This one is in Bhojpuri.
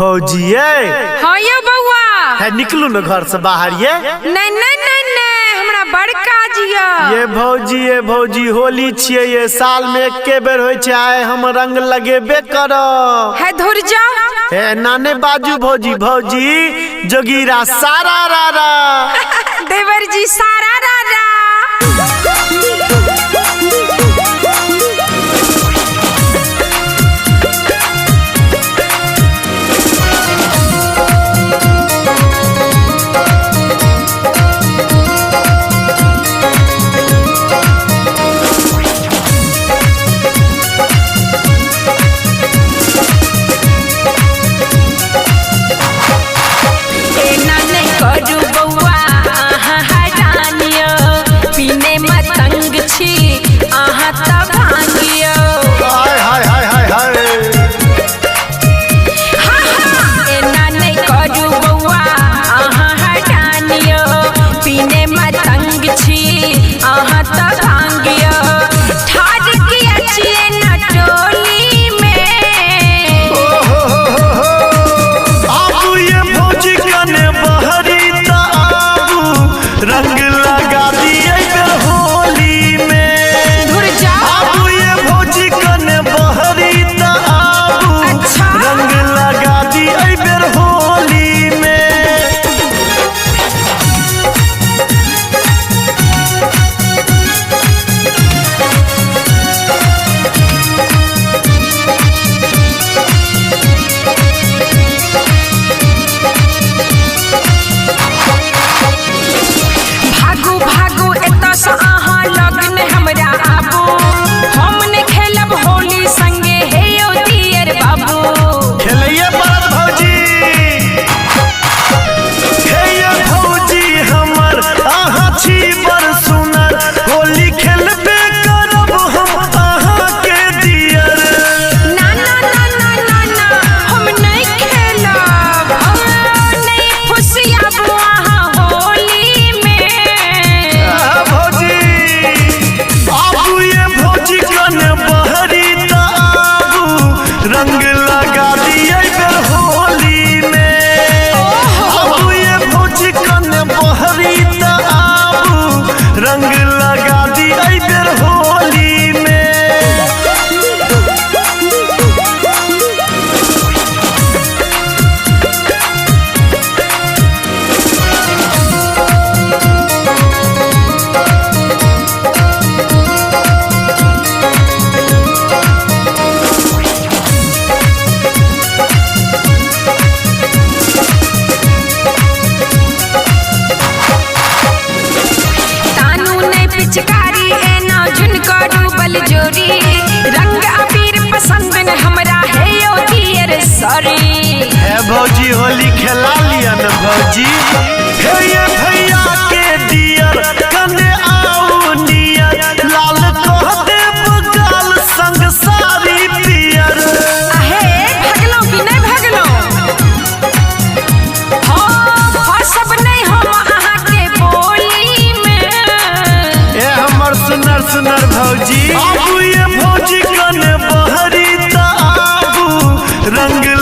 भौजी हाँ ये बउआ है निकलू न घर से बाहर ये नहीं नहीं नहीं नहीं हमरा बड़का जिया ये भौजी होली छिए ये साल में एके बेर होय छै आए हम रंग लगेबे करब है धुर जा हे नाने बाजू भौजी जोगीरा सारा रारा देवर जी सारा रारा भौजी होली खेला लिया न भौजी हे ये भैया के दियर कने आओ नियर लाल कह दे बगाल संग सारी पियर आहे भगलो कि नहीं भगलो हां सब नहीं हम आहा के बोली में ए हमर सुनर भौजी आबू ये भौजी कने बहरी त आबू रंग